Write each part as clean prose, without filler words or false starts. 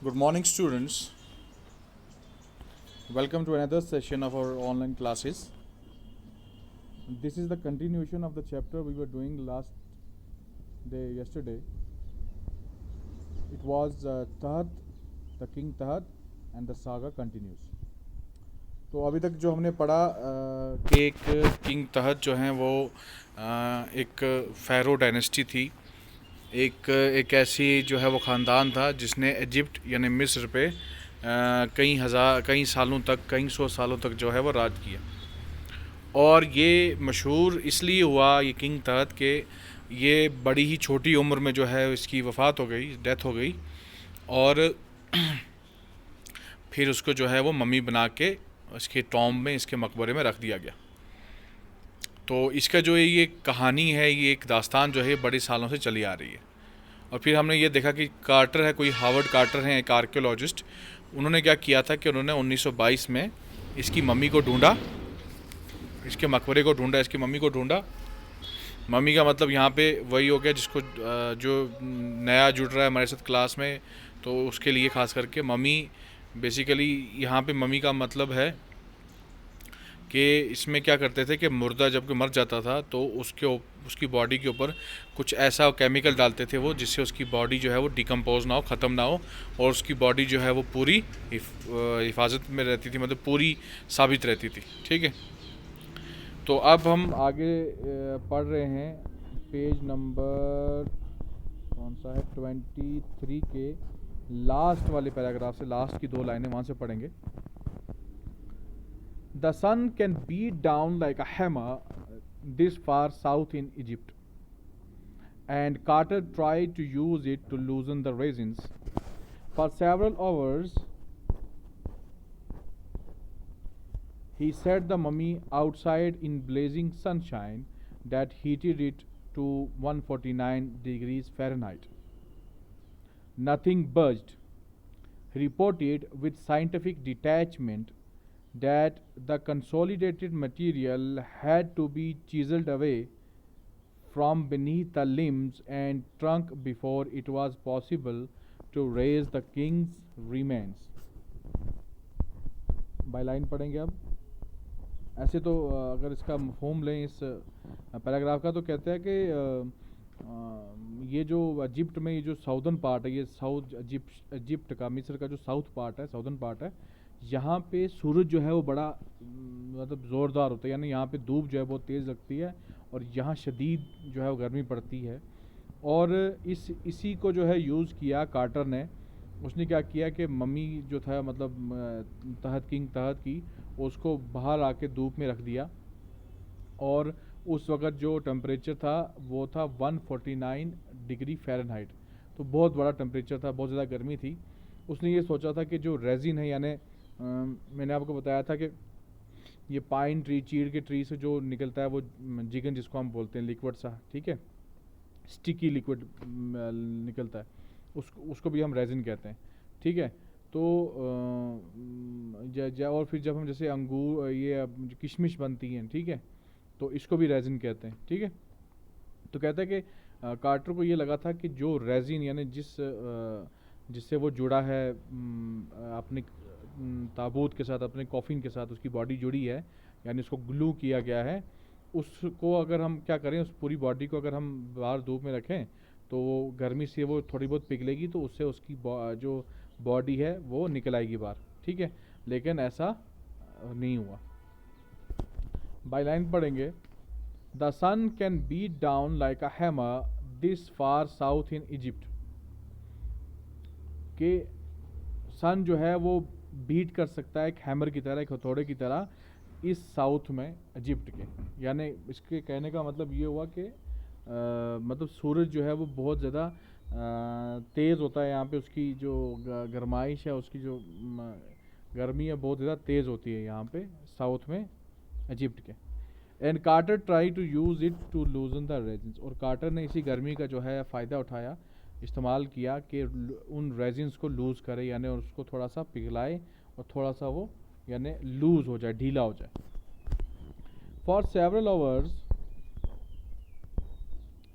Good morning, students. Welcome to another session of our online classes. This is the continuation of the chapter we were doing yesterday. It was Tahat, the King Tahat, and the saga continues. तो अभी तक जो हमने पढ़ा कि एक king तहत जो हैं वो एक फ़ैरो डायनेस्टी थी। एक ऐसी जो है वो ख़ानदान था जिसने इजिप्ट यानी मिस्र पे कई सालों तक, कई सौ सालों तक जो है वो राज किया। और ये मशहूर इसलिए हुआ ये किंग तहत के ये बड़ी ही छोटी उम्र में जो है इसकी वफ़ात हो गई, डेथ हो गई। और फिर उसको जो है वो मम्मी बना के इसके टॉम्ब में, इसके मकबरे में रख दिया गया। तो इसका जो ये कहानी है, ये एक दास्तान जो है बड़े सालों से चली आ रही है। और फिर हमने ये देखा कि कार्टर है, कोई हार्वर्ड कार्टर हैं, एक आर्कियोलॉजिस्ट। उन्होंने क्या किया था कि उन्होंने 1922 में इसकी मम्मी को ढूंढा, इसके मकबरे को ढूंढा, इसकी मम्मी को ढूंढा। मम्मी का मतलब यहाँ पे वही हो गया जिसको जो नया जुड़ रहा है हमारे साथ क्लास में, तो उसके लिए ख़ास करके मम्मी बेसिकली यहाँ पे मम्मी का मतलब है कि इसमें क्या करते थे कि मुर्दा जब मर जाता था तो उसकी बॉडी के ऊपर कुछ ऐसा केमिकल डालते थे वो, जिससे उसकी बॉडी जो है वो डिकम्पोज ना हो, ख़त्म ना हो, और उसकी बॉडी जो है वो पूरी हिफाजत में रहती थी, मतलब पूरी साबित रहती थी। ठीक है, तो अब हम आगे पढ़ रहे हैं पेज नंबर कौन सा है, 23 के लास्ट वाले पैराग्राफ से, लास्ट की 2 लाइनें वहाँ से पढ़ेंगे। The sun can beat down like a hammer this far south in Egypt, and Carter tried to use it to loosen the resins. For several hours, he set the mummy outside in blazing sunshine that heated it to 149 degrees Fahrenheit. Nothing budged. He reported with scientific detachment that the consolidated material had to be chiseled away from beneath the limbs and trunk before it was possible to raise the king's remains. Bye line पढ़ेंगे अब। ऐसे तो अगर इसका मफ़हूम लें इस paragraph का, तो कहते हैं कि ये जो इजिप्ट में ये जो साउदर्न पार्ट है, ये साउथ इजिप्ट का, मिस्र का जो साउथ पार्ट है, साउदर्न पार्ट है, यहाँ पे सूरज जो है वो बड़ा मतलब ज़ोरदार होता है, यानी यहाँ पे धूप जो है बहुत तेज़ लगती है और यहाँ शदीद जो है वो गर्मी पड़ती है। और इसी को जो है यूज़ किया कार्टर ने। उसने क्या किया कि मम्मी जो था, मतलब तहत किंग तहत की, उसको बाहर आके धूप में रख दिया। और उस वक़्त जो टेम्परेचर था वो था 149 डिग्री फ़ारेनहाइट, तो बहुत बड़ा टेम्परेचर था, बहुत ज़्यादा गर्मी थी। उसने ये सोचा था कि जो रेजिन है, यानी मैंने आपको बताया था कि ये पाइन ट्री, चीड़ के ट्री से जो निकलता है वो जिगन, जिसको हम बोलते हैं लिक्विड सा, ठीक है, स्टिकी लिक्विड निकलता है, उसको भी हम रेजिन कहते हैं। ठीक है, तो और फिर जब हम जैसे अंगूर, ये किशमिश बनती हैं, ठीक है, तो इसको भी रेजिन कहते हैं। ठीक है, तो कहता है कि कार्टर को ये लगा था कि जो रेजिन, यानी जिससे वो जुड़ा है अपने ताबूत के साथ, अपने कॉफिन के साथ उसकी बॉडी जुड़ी है, यानी उसको ग्लू किया गया है, उसको अगर हम क्या करें, उस पूरी बॉडी को अगर हम बाहर धूप में रखें तो वो गर्मी से वो थोड़ी बहुत पिघलेगी, तो उससे उसकी जो बॉडी है वो निकल आएगी बाहर। ठीक है, लेकिन ऐसा नहीं हुआ। बाय लाइन पढ़ेंगे। The sun can beat down like a hammer this far south in Egypt, कि सन जो है वो बीट कर सकता है एक हैमर की तरह, एक हथौड़े की तरह, इस साउथ में इजिप्ट के। यानी इसके कहने का मतलब ये हुआ कि मतलब सूरज जो है वो बहुत ज़्यादा तेज़ होता है यहाँ पे, उसकी जो गरमाइश है, उसकी जो गर्मी है बहुत ज़्यादा तेज़ होती है यहाँ पे साउथ में इजिप्ट के। And Carter try to use it to loosen the resins, और कार्टर ने इसी गर्मी का जो है फ़ायदा उठाया, इस्तेमाल किया कि उन रेजिन्स को लूज़ करे, यानी उसको थोड़ा सा पिघलाए और थोड़ा सा वो यानी लूज़ हो जाए, ढीला हो जाए। For several hours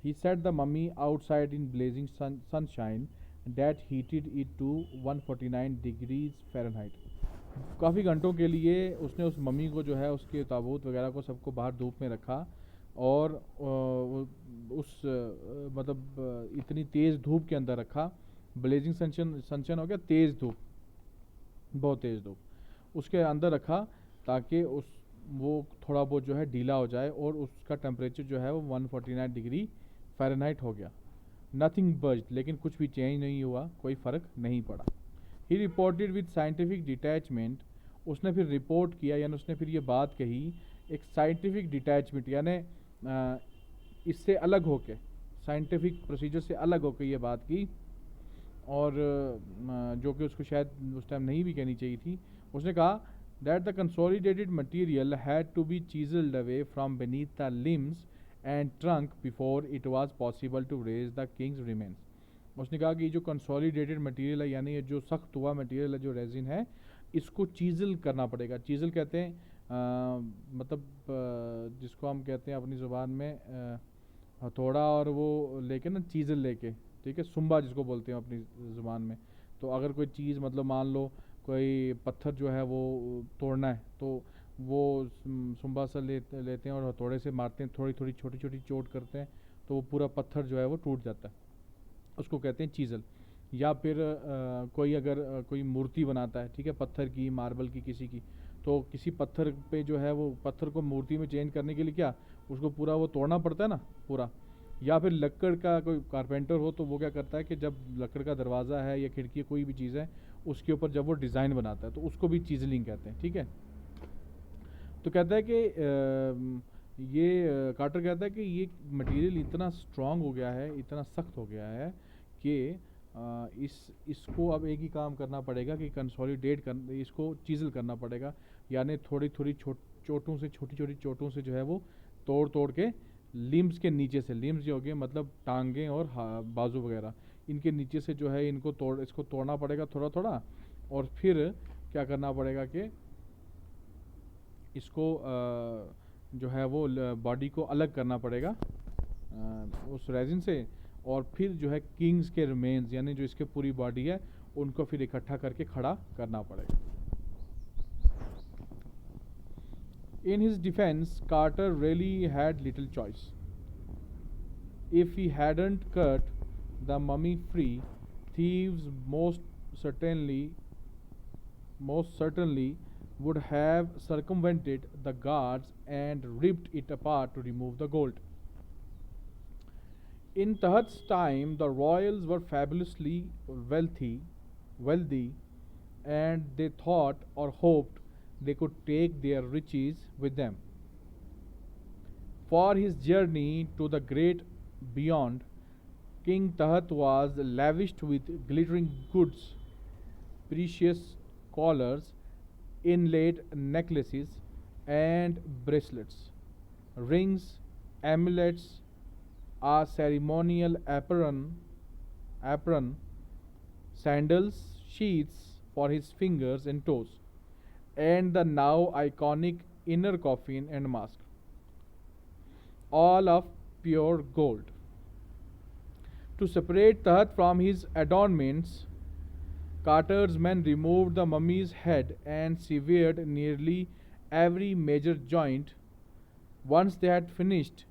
he set the mummy outside in blazing sunshine that heated it to 149 degrees Fahrenheit. काफ़ी घंटों के लिए उसने उस मम्मी को जो है उसके ताबूत वगैरह को सबको बाहर धूप में रखा और इतनी तेज़ धूप के अंदर रखा. ब्लेजिंग सनशन, सनशन हो गया तेज़ धूप, बहुत तेज़ धूप, उसके अंदर रखा ताकि वो थोड़ा बहुत जो है ढीला हो जाए और उसका टेम्परेचर जो है वो 149 डिग्री फ़ारेनहाइट हो गया. नथिंग बज्ड, लेकिन कुछ भी चेंज नहीं हुआ, कोई फ़र्क नहीं पड़ा. ही रिपोर्टेड विद साइंटिफिक डिटैचमेंट, उसने फिर रिपोर्ट किया यानी उसने फिर ये बात कही एक साइंटिफिक डिटैचमेंट यानी इससे अलग होके, साइंटिफिक प्रोसीजर से अलग होकर ये बात की, और जो कि उसको शायद उस टाइम नहीं भी कहनी चाहिए थी. उसने कहा that the consolidated material had to be chiseled away from beneath the limbs and trunk before it was possible to raise the king's remains. उसने कहा कि जो कंसोलिडेटेड मटेरियल है यानी ये जो सख्त हुआ मटेरियल है, जो रेजिन है, इसको चीज़ल करना पड़ेगा. चीज़ल कहते हैं जिसको हम कहते हैं अपनी ज़ुबान में हथौड़ा और वो लेके ना, चीज़ल लेके, ठीक है, सुम्बा जिसको बोलते हैं अपनी ज़ुबान में. तो अगर कोई चीज़ मतलब मान लो कोई पत्थर जो है वो तोड़ना है तो वो सुम्बा सा लेते हैं और हथौड़े से मारते हैं, थोड़ी थोड़ी छोटी छोटी चोट करते हैं तो वो पूरा पत्थर जो है वो टूट जाता है, उसको कहते हैं चीज़ल. या फिर कोई अगर कोई मूर्ति बनाता है, ठीक है, पत्थर की, मार्बल की, किसी की, तो किसी पत्थर पे जो है वो पत्थर को मूर्ति में चेंज करने के लिए क्या उसको पूरा वो तोड़ना पड़ता है ना पूरा. या फिर लकड़ का कोई कारपेंटर हो तो वो क्या करता है कि जब लकड़ का दरवाज़ा है या खिड़की कोई भी चीज़ है उसके ऊपर जब वो डिज़ाइन बनाता है तो उसको भी चीजलिंग कहते हैं, ठीक है. तो कहता है कि कार्टर कहता है कि ये मटेरियल इतना स्ट्रांग हो गया है, इतना सख्त हो गया है कि इसको अब एक ही काम करना पड़ेगा कि कंसोलिडेट कर, इसको चीज़ल करना पड़ेगा, यानी थोड़ी थोड़ी चोटों से, छोटी छोटी चोटों से जो है वो तोड़ तोड़ के लिम्स के नीचे से, लिम्स जो हो गए मतलब टांगें और बाजू वगैरह, इनके नीचे से जो है इसको तोड़ना पड़ेगा थोड़ा थोड़ा, और फिर क्या करना पड़ेगा कि इसको जो है वो बॉडी को अलग करना पड़ेगा उस रेजिन से, और फिर जो है किंग्स के रिमेन्स यानी जो इसके पूरी बॉडी है उनको फिर इकट्ठा करके खड़ा करना पड़ेगा. In his defense, Carter really had little choice. If he hadn't cut the mummy free, thieves certainly would have circumvented the guards and ripped it apart to remove the gold. In Tahat's time, the royals were fabulously wealthy, and they thought or hoped they could take their riches with them. For his journey to the great beyond, King Tahat was lavished with glittering goods, precious collars, inlaid necklaces, and bracelets, rings, amulets, a ceremonial apron, sandals, sheaths for his fingers and toes, and the now iconic inner coffin and mask, all of pure gold. To separate Tahat from his adornments, Carter's men removed the mummy's head and severed nearly every major joint. Once they had finished,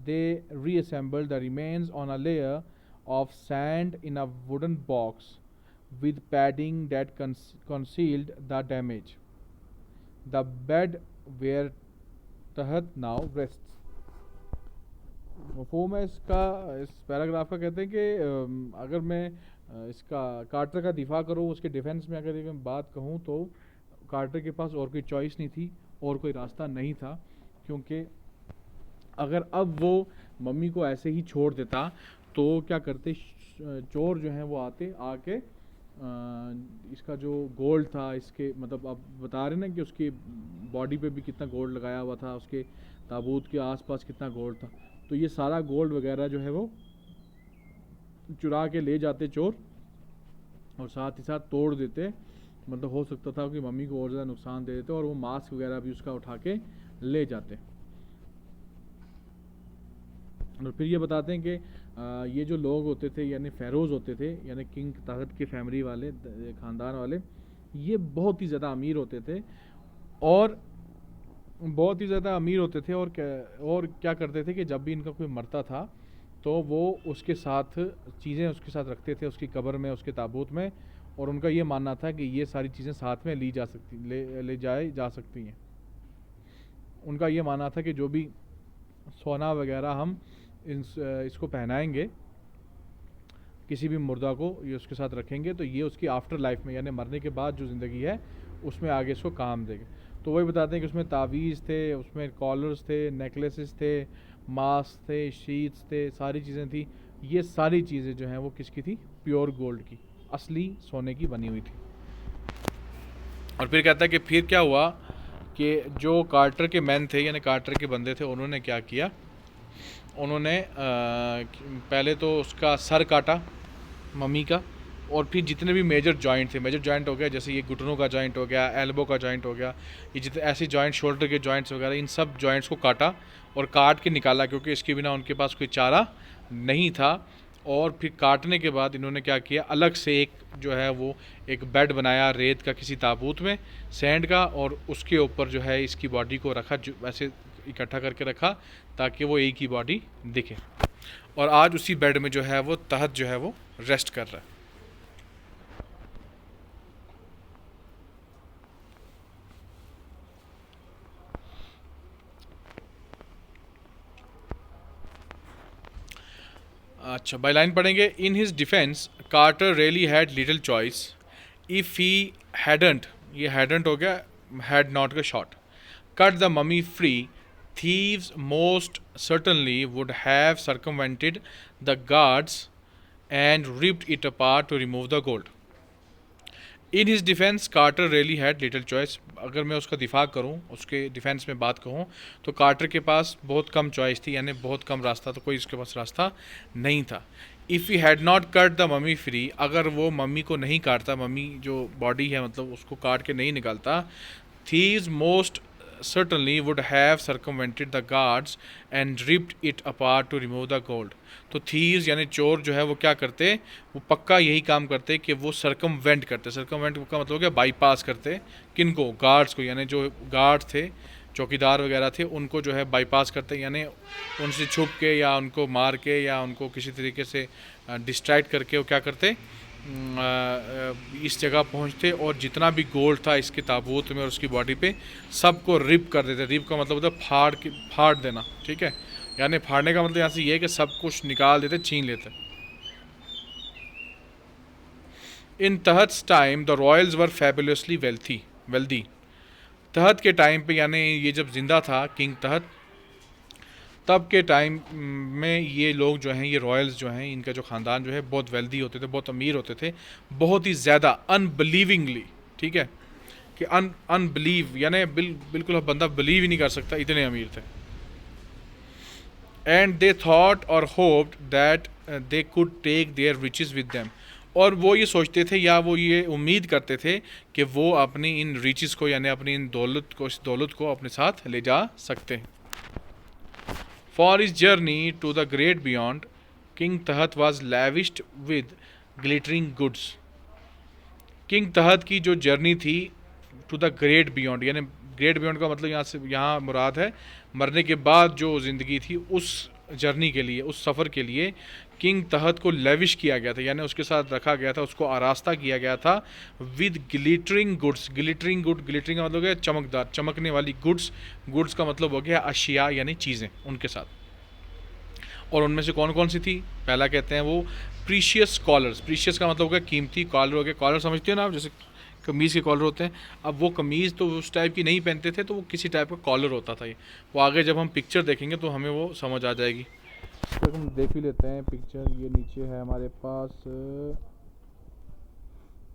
they reassembled the remains on a layer of sand in a wooden box with padding that concealed the damage. The bed where Tahat now rests. मफहूम है इसका, इस paragraph का. कहते हैं कि अगर मैं इसका कार्टर का दिफा करूँ, उसके डिफेंस में अगर मैं बात कहूँ तो कार्टर के पास और कोई चॉइस नहीं थी और कोई रास्ता नहीं था, क्योंकि अगर अब वो मम्मी को ऐसे ही छोड़ देता तो क्या करते, चोर जो हैं वो आके इसका जो गोल्ड था, इसके मतलब आप बता रहे ना कि उसकी बॉडी पे भी कितना गोल्ड लगाया हुआ था, उसके ताबूत के आसपास कितना गोल्ड था, तो ये सारा गोल्ड वगैरह जो है वो चुरा के ले जाते चोर, और साथ ही साथ तोड़ देते. मतलब हो सकता था कि मम्मी को और ज़्यादा नुकसान दे देते, और वो मास्क वगैरह भी उसका उठा के ले जाते. और फिर ये बताते हैं कि ये जो लोग होते थे यानी फ़ेरोज़ होते थे, यानी किंग तहत की फैमिली वाले, ख़ानदान वाले, ये बहुत ही ज़्यादा अमीर होते थे और बहुत ही ज़्यादा अमीर होते थे। और क्या करते थे कि जब भी इनका कोई मरता था तो वो उसके साथ चीज़ें उसके साथ रखते थे, उसकी कब्र में, उसके ताबूत में, और उनका ये मानना था कि ये सारी चीज़ें साथ में ली जा सकती ले जाए जा सकती हैं। उनका ये मानना था कि जो भी सोना वगैरह हम इसको पहनाएंगे किसी भी मुर्दा को, ये उसके साथ रखेंगे तो ये उसकी आफ्टर लाइफ में यानी मरने के बाद जो ज़िंदगी है उसमें आगे इसको काम देगा। तो वही बताते हैं कि उसमें तावीज़ थे, उसमें कॉलर्स थे, नेकलेसेस थे, मास्क थे, शीट्स थे, सारी चीज़ें थी। ये सारी चीज़ें जो हैं वो किसकी थी? प्योर गोल्ड की, असली सोने की बनी हुई थी। और फिर कहता है कि फिर क्या हुआ कि जो कार्टर के मैन थे यानी कार्टर के बंदे थे, उन्होंने क्या किया, उन्होंने पहले तो उसका सर काटा मम्मी का, और फिर जितने भी मेजर जॉइंट थे, मेजर जॉइंट हो गया जैसे ये घुटनों का जॉइंट हो गया, एल्बो का जॉइंट हो गया, ये जितने ऐसे जॉइंट, शोल्डर के जॉइंट्स वगैरह, इन सब जॉइंट्स को काटा और काट के निकाला, क्योंकि इसके बिना उनके पास कोई चारा नहीं था। और फिर काटने के बाद इन्होंने क्या किया, अलग से एक जो है वो एक बेड बनाया रेत का किसी ताबूत में, सैंड का, और उसके ऊपर जो है इसकी बॉडी को रखा, जो वैसे इकट्ठा करके रखा ताकि वो एक ही बॉडी दिखे। और आज उसी बेड में जो है वो तहत जो है वो रेस्ट कर रहा है। अच्छा, बाई लाइन पढ़ेंगे। In his defence Carter really had little choice if he hadn't, ये हैडंट हो गया, हैड नॉट का shot, cut the mummy free, thieves most certainly would have circumvented the guards and ripped it apart to remove the gold. In his defence Carter really had little choice. अगर मैं उसका दिफा करूँ, उसके defence में बात कहूँ, तो कार्टर के पास बहुत कम चॉइस थी, यानी बहुत कम रास्ता, तो कोई इसके पास रास्ता नहीं था। If he had not cut the mummy free, अगर वो मम्मी को नहीं काटता, मम्मी जो बॉडी है मतलब उसको काट के नहीं निकालता, thieves most certainly would have circumvented the guards and ripped it apart to remove the gold. तो thieves यानी चोर जो है वो क्या करते, वो पक्का यही काम करते कि वो सर्कमवेंट करते। सर्कमवेंट का मतलब क्या, बाईपास करते। किनको? गार्ड्स को, यानी जो गार्ड थे, चौकीदार वगैरह थे, उनको जो है बाईपास करते, यानी उनसे छुप के या उनको मार के या उनको किसी तरीके से डिस्ट्रैक्ट करके वो क्या करते, इस जगह पहुंचते और जितना भी गोल्ड था इसके ताबूत में और उसकी बॉडी पे सबको रिप कर देते। रिप का मतलब होता है फाड़ देना, ठीक है, यानी फाड़ने का मतलब यहाँ से ये है कि सब कुछ निकाल देते, छीन लेते। इन तहत time the Royals were fabulously wealthy. तहत के टाइम पे, यानी ये जब जिंदा था किंग तहत, तब के टाइम में ये लोग जो हैं, ये रॉयल्स जो हैं, इनका जो ख़ानदान जो है बहुत वेल्दी होते थे, बहुत अमीर होते थे, बहुत ही ज़्यादा, अनबिलीविंगली, ठीक है, कि अनबिलीव यानी बिल्कुल बंदा बिलीव ही नहीं कर सकता, इतने अमीर थे। एंड दे थॉट और hoped that they could take their riches with them, और वो ये सोचते थे या वो ये उम्मीद करते थे कि वो अपनी इन रिचेस को यानी अपनी इन इस दौलत को अपने साथ ले जा सकते हैं। For his journey to the great beyond, King Tahat was lavished with glittering goods. King तहत की जो जर्नी थी टू द ग्रेट बियॉन्ड, यानी ग्रेट बियॉन्ड का मतलब यहाँ मुराद है मरने के बाद जो ज़िंदगी थी, उस जर्नी के लिए, उस सफ़र के लिए किंग तहत को लेविश किया गया था, यानी उसके साथ रखा गया था, उसको आरास्ता किया गया था विद ग्लिटरिंग गुड्स। ग्लिटरिंग का मतलब है चमकदार, चमकने वाली गुड्स। गुड्स का मतलब हो गया अशिया यानी चीज़ें उनके साथ। और उनमें से कौन कौन सी थी? पहला कहते हैं वो प्रीशियस कॉलर्स। प्रीशियस का मतलब हो गया कीमती, कॉलर हो गया, कॉलर समझते हो ना आप, जैसे कमीज़ के कॉलर होते हैं। अब वो कमीज़ तो उस टाइप की नहीं पहनते थे, तो वो किसी टाइप का कॉलर होता था। ये वो आगे जब हम पिक्चर देखेंगे तो हमें वो समझ आ जाएगी। तो हम देख भी लेते हैं पिक्चर, ये नीचे है हमारे पास,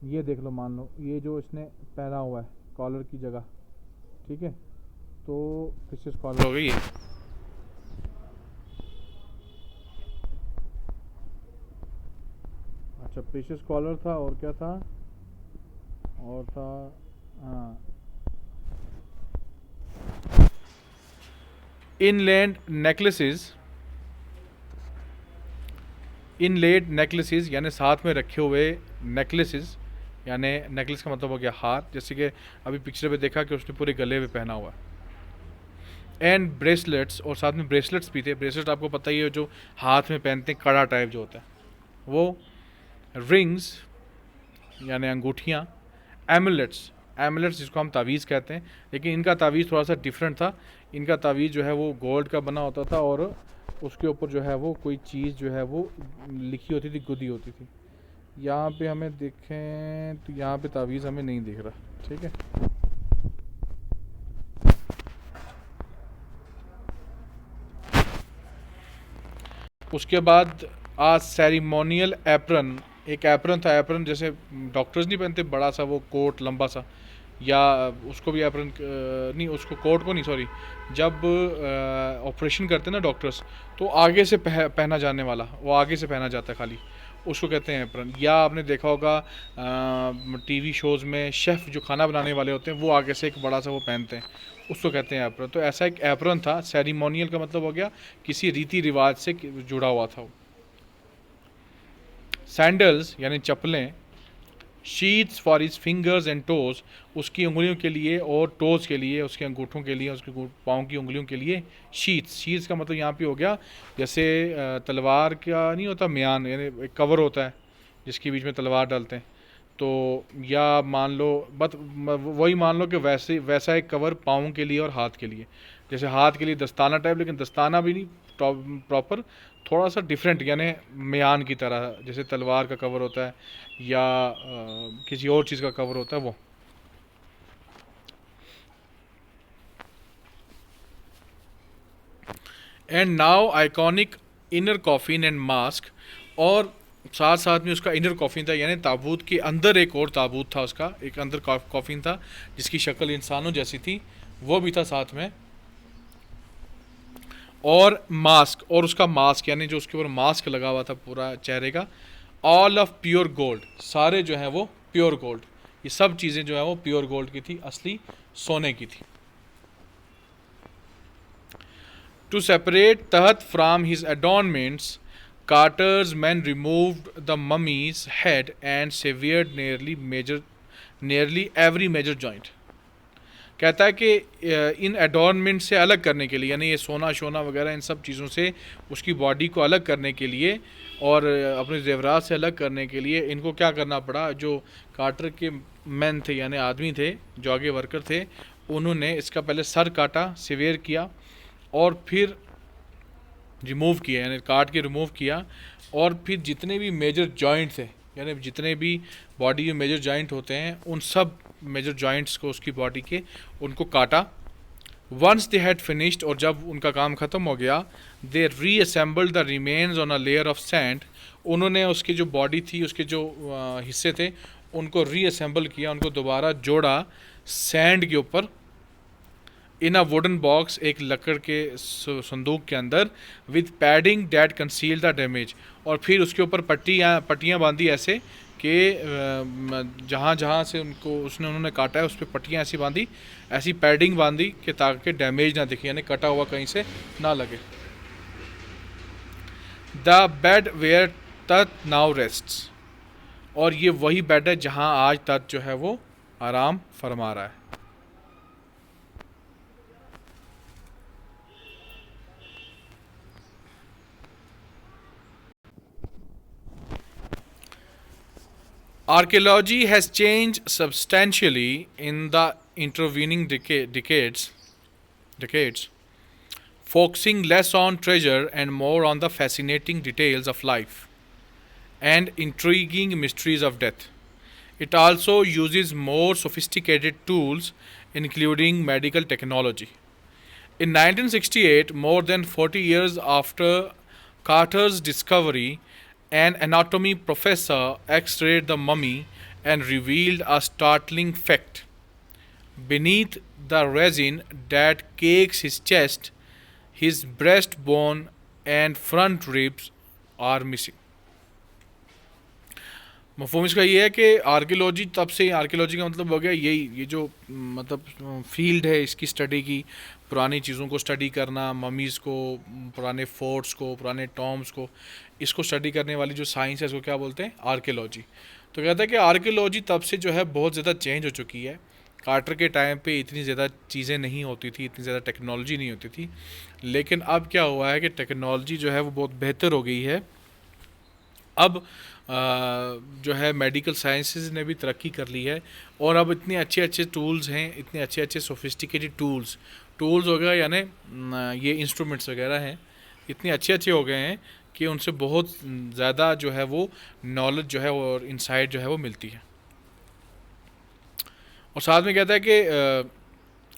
ये देख लो, मान लो ये जो इसने पहना हुआ है कॉलर की जगह, ठीक है, तो प्रीशियस कॉलर हो गई। अच्छा, प्रीशियस कॉलर था, और क्या था, और था, हाँ, इनलैंड नेकलेसेस इनलेड नेकलेसेस यानी साथ में रखे हुए नेकलेसेस, यानी नेकलेस का मतलब हो गया हार, जैसे कि अभी पिक्चर पे देखा कि उसने पूरे गले में पहना हुआ है। एंड ब्रेसलेट्स, और साथ में ब्रेसलेट्स भी थे। ब्रेसलेट आपको पता ही है जो हाथ में पहनते हैं, कड़ा टाइप जो होता है वो। रिंग्स यानी अंगूठियाँ। एमुलेट्स, एमुलेट्स जिसको हम तावीज़ कहते हैं, लेकिन इनका तावीज़ थोड़ा सा डिफरेंट था। इनका तावीज़ जो है वो गोल्ड का बना होता था और उसके ऊपर जो है वो कोई चीज़ जो है वो लिखी होती थी, गुदी होती थी। यहाँ पे हमें देखें तो यहाँ पे तावीज़ हमें नहीं दिख रहा, ठीक है। उसके बाद आज सेरिमोनियल एप्रन, एक एप्रन था। एप्रन जैसे डॉक्टर्स नहीं पहनते, बड़ा सा वो कोट लंबा सा, या उसको भी एप्रन नहीं, उसको कोट को नहीं, सॉरी, जब ऑपरेशन करते हैं ना डॉक्टर्स, तो आगे से पहना जाने वाला, वो आगे से पहना जाता है खाली, उसको कहते हैं एप्रन। या आपने देखा होगा टीवी शोज़ में शेफ़ जो खाना बनाने वाले होते हैं वो आगे से एक बड़ा सा वो पहनते हैं, उसको कहते हैं एप्रन। तो ऐसा एक एप्रन था। सेरिमोनियल का मतलब हो गया किसी रीति रिवाज से जुड़ा हुआ था वो। सैंडल्स यानी चप्पलें। Sheets for his fingers and toes, उसकी उंगलियों के लिए और टोज के लिए, उसके अंगूठों के लिए, उसके पाँव की उंगलियों के लिए शीट्स। शीट्स का मतलब यहाँ पे हो गया जैसे तलवार का नहीं होता म्यान, यानी एक कवर होता है जिसके बीच में तलवार डालते हैं, तो या मान लो वही मान लो कि वैसे वैसा एक कवर पाँव के लिए और हाथ के लिए। जैसे हाथ के लिए दस्ताना टाइप, लेकिन दस्ताना भी नहीं प्रॉपर, थोड़ा सा डिफरेंट, यानी म्यान की तरह, जैसे तलवार का कवर होता है या किसी और चीज़ का कवर होता है वो। And now iconic inner coffin and mask, और साथ साथ में उसका इनर कॉफिन था, यानी ताबूत के अंदर एक और ताबूत था, उसका एक अंदर कॉफिन था जिसकी शक्ल इंसानों जैसी थी, वो भी था साथ में। और मास्क, और उसका मास्क यानी जो उसके ऊपर मास्क लगा हुआ था पूरा चेहरे का, ऑल ऑफ प्योर गोल्ड, सारे जो है वो प्योर गोल्ड, ये सब चीज़ें जो है वो प्योर गोल्ड की थी, असली सोने की थी। To separate Tut from his adornments, Carter's men removed the mummy's head and severed nearly every major joint. कहता है कि इन एडॉर्नमेंट से अलग करने के लिए, यानी ये सोना शोना वगैरह इन सब चीज़ों से उसकी बॉडी को अलग करने के लिए और अपने जेवरात से अलग करने के लिए इनको क्या करना पड़ा, जो कार्टर के मैन थे यानी आदमी थे, जो आगे वर्कर थे, उन्होंने इसका पहले सर काटा, सिवेयर किया, और फिर रिमूव किया, यानी काट के रिमूव किया, और फिर जितने भी मेजर जॉइंट थे, यानी जितने भी बॉडी में मेजर जॉइंट होते हैं, उन सब मेजर जॉइंट्स को उसकी बॉडी के उनको काटा। वंस दे हैड फिनिश्ड, और जब उनका काम ख़त्म हो गया, they reassembled the remains on a layer of sand, उन्होंने उसकी जो बॉडी थी, उसके जो हिस्से थे, उनको रीअसेंबल किया, उनको दोबारा जोड़ा सैंड के ऊपर। इन अ वुडन बॉक्स, एक लकड़ के संदूक के अंदर, with padding that conceal the damage, और फिर उसके ऊपर पट्टियाँ बांधी ऐसे कि जहाँ जहाँ से उन्होंने काटा है उस पर पट्टियाँ ऐसी बांधी, ऐसी पैडिंग बांधी कि ताकि डैमेज ना दिखे, यानी कटा हुआ कहीं से ना लगे। द बेड वेयर तत् नाउ रेस्ट्स, और ये वही बेड है जहाँ आज तत् जो है वो आराम फरमा रहा है। Archaeology has changed substantially in the intervening decades, focusing less on treasure and more on the fascinating details of life and intriguing mysteries of death. It also uses more sophisticated tools, including medical technology. In 1968, more than 40 years after Carter's discovery, an anatomy professor x rayed the mummy and revealed a startling fact. Beneath the resin that cakes his chest, his breastbone and front ribs are missing. मफहूम इसका ये है कि archaeology तब से, archaeology का मतलब हो गया यही, ये जो मतलब फील्ड है इसकी स्टडी की, पुरानी चीज़ों को स्टडी करना, ममीज़ को, पुराने फोर्ट्स को, पुराने टॉम्ब्स को, इसको स्टडी करने वाली जो साइंस है इसको क्या बोलते हैं, आर्कियोलॉजी। तो कहता है कि आर्कियोलॉजी तब से जो है बहुत ज़्यादा चेंज हो चुकी है। कार्टर के टाइम पे इतनी ज़्यादा चीज़ें नहीं होती थी, इतनी ज़्यादा टेक्नोलॉजी नहीं होती थी, लेकिन अब क्या हुआ है कि टेक्नोलॉजी जो है वो बहुत बेहतर हो गई है। अब जो है मेडिकल साइंसेज ने भी तरक्की कर ली है, और अब इतने अच्छे अच्छे टूल्स हैं, इतने अच्छे अच्छे सोफिस्टिकेटेड टूल्स हो गए, यानी ये इंस्ट्रूमेंट्स वगैरह हैं, इतने अच्छे अच्छे हो गए हैं कि उनसे बहुत ज़्यादा जो है वो नॉलेज जो है और इंसाइट जो है वो मिलती है। और साथ में कहता है कि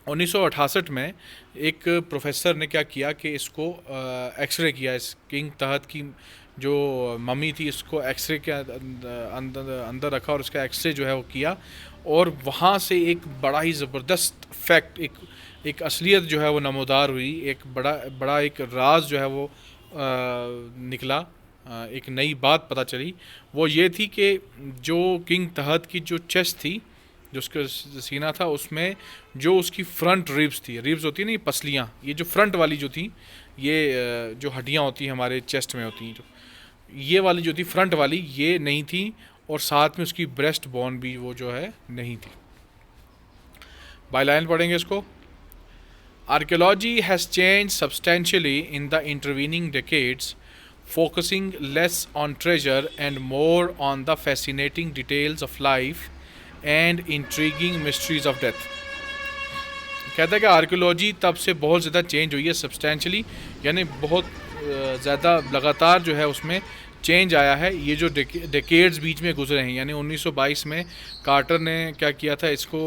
1968 में एक प्रोफेसर ने क्या किया कि इसको एक्सरे किया, इस किंग तहत की जो मम्मी थी इसको एक्सरे के अंदर अंदर रखा और उसका एक्सरे जो है वो किया, और वहाँ से एक बड़ा ही ज़बरदस्त फैक्ट, एक असलियत जो है वो नमोदार हुई, एक बड़ा एक राज जो है वो निकला, एक नई बात पता चली। वो ये थी कि जो किंग तहत की जो चेस्ट थी, जो उसका सीना था, उसमें जो उसकी फ्रंट रिब्स थी, रिब्स होती है ना ये पसलियाँ, ये जो फ्रंट वाली जो थी, ये जो हड्डियाँ होती हैं हमारे चेस्ट में होती हैं, जो ये वाली जो थी फ्रंट वाली, ये नहीं थी, और साथ में उसकी ब्रेस्ट बोन भी वो जो है नहीं थी। बाय लाइन पढ़ेंगे इसको। Archaeology has change substantially in the intervening decades, focusing less on treasure and more on the fascinating details of life and intriguing mysteries of death। कहता है कि आर्कियोलॉजी तब से बहुत ज़्यादा चेंज हुई है सब्सटेंशली, यानी बहुत ज़्यादा लगातार जो है उसमें चेंज आया है। ये जो डेकेड्स बीच में गुजरे हैं, यानी 1922 में कार्टर ने क्या किया था, इसको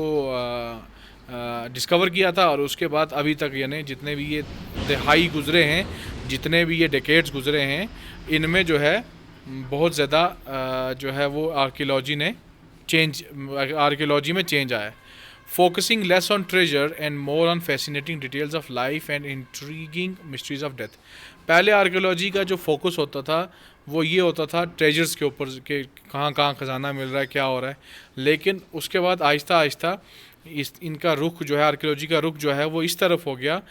डिस्कवर किया था, और उसके बाद अभी तक यानी जितने भी ये दहाई गुजरे हैं, जितने भी ये डेकेड्स गुजरे हैं, इनमें जो है बहुत ज़्यादा जो है वो आर्कियोलॉजी में चेंज आया है। Focusing less on treasure and more on fascinating details of life and intriguing mysteries of death. पहले आर्कियोलॉजी का जो फोकस होता था वो ये होता था ट्रेजर्स के ऊपर, के कहाँ कहाँ ख़जाना मिल रहा है, क्या हो रहा है, लेकिन उसके बाद आहिस्ता आहिस्ता इनका रुख जो है, आर्कियोलॉजी का रुख जो है वो इस तरफ हो गया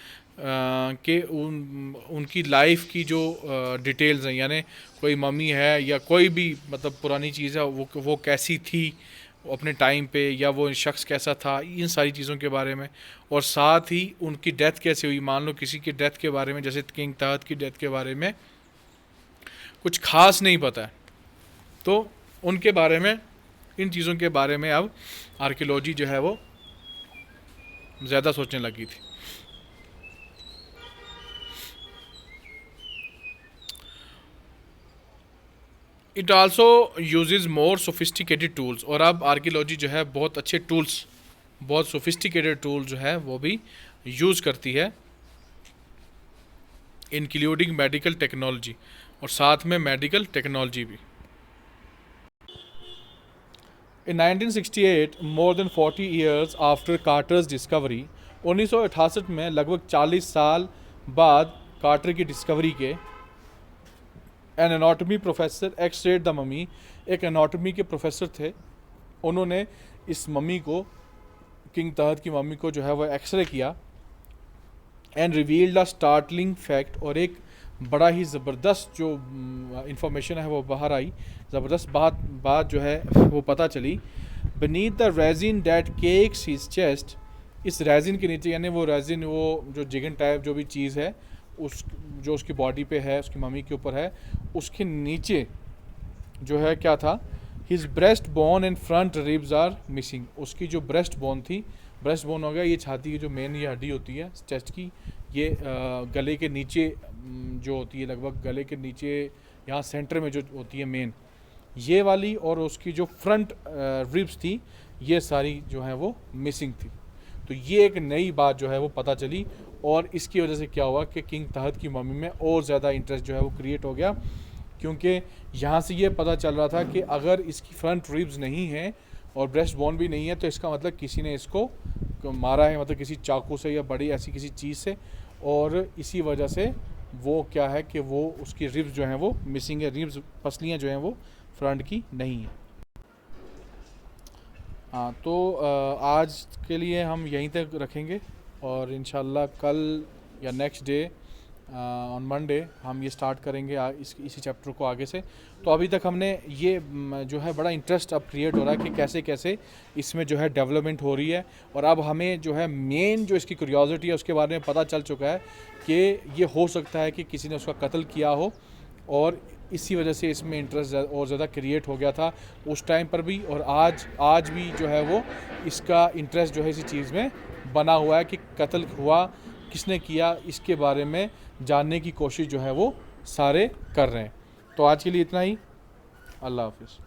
कि उनकी लाइफ की जो डिटेल्स हैं, यानी कोई मम्मी है या कोई भी मतलब पुरानी चीज़ है, वो कैसी थी अपने टाइम पे, या वो शख्स कैसा था, इन सारी चीज़ों के बारे में, और साथ ही उनकी डेथ कैसे हुई। मान लो किसी की डेथ के बारे में, जैसे किंग तहत की डेथ के बारे में कुछ खास नहीं पता है, तो उनके बारे में, इन चीज़ों के बारे में अब आर्कियोलॉजी जो है वो ज़्यादा सोचने लगी थी। It also uses more sophisticated tools, और अब आर्कियोलॉजी जो है बहुत अच्छे टूल्स, बहुत सोफिस्टिकेटेड टूल जो है वो भी यूज़ करती है, इंक्लूडिंग मेडिकल टेक्नोलॉजी, और साथ में मेडिकल टेक्नोलॉजी भी। In 1968, more than 40 years after Carter's discovery, 1968 में लगभग 40 साल बाद कार्टर की डिस्कवरी के, an anatomy professor x rayed the mummy, एक एनाटॉमी के प्रोफेसर थे, उन्होंने इस मम्मी को, किंग तहत की मम्मी को जो है वो एक्सरे किया, and revealed a startling fact, और एक बड़ा ही ज़बरदस्त जो इंफॉर्मेशन है वो बाहर आई, ज़बरदस्त बात जो है वो पता चली। Beneath the resin that cakes his chest, इस रेजिन के नीचे, यानी वो रेजिन, वो जो जिगन टाइप जो भी चीज़ है उस जो उसकी बॉडी पे है, उसकी मम्मी के ऊपर है, उसके नीचे जो है क्या था, his breast bone and front ribs are missing. उसकी जो ब्रेस्ट बोन थी, ब्रेस्ट बोन हो गया ये छाती की जो मेन ये हड्डी होती है चेस्ट की, ये गले के नीचे जो होती है, लगभग गले के नीचे यहाँ सेंटर में जो होती है मेन, ये वाली, और उसकी जो फ्रंट रिब्स थी ये सारी जो है वो मिसिंग थी। तो ये एक नई बात जो है वो पता चली, और इसकी वजह से क्या हुआ कि किंग तहत की मम्मी में और ज़्यादा इंटरेस्ट जो है वो क्रिएट हो गया, क्योंकि यहाँ से ये पता चल रहा था कि अगर इसकी फ्रंट रिब्स नहीं है और ब्रेस्ट बोन भी नहीं है, तो इसका मतलब किसी ने इसको मारा है, मतलब किसी चाकू से या बड़ी ऐसी किसी चीज़ से, और इसी वजह से वो क्या है कि वो उसकी रिब्स जो हैं वो मिसिंग है, रिब्स पसलियाँ जो हैं वो फ्रंट की नहीं है। हाँ, तो आज के लिए हम यहीं तक रखेंगे और इंशाल्लाह कल या नेक्स्ट डे ऑन मंडे हम ये स्टार्ट करेंगे इसी चैप्टर को आगे से। तो अभी तक हमने ये जो है बड़ा इंटरेस्ट अब क्रिएट हो रहा है कि कैसे कैसे इसमें जो है डेवलपमेंट हो रही है, और अब हमें जो है मेन जो इसकी क्यूरियोसिटी है उसके बारे में पता चल चुका है कि ये हो सकता है कि किसी ने उसका कत्ल किया हो, और इसी वजह से इसमें इंटरेस्ट और ज़्यादा क्रिएट हो गया था उस टाइम पर भी, और आज भी जो है वो इसका इंटरेस्ट जो है इसी चीज़ में बना हुआ है कि कत्ल हुआ किसने किया, इसके बारे में जानने की कोशिश जो है वो सारे कर रहे हैं। तो आज के लिए इतना ही। अल्लाह हाफिज़।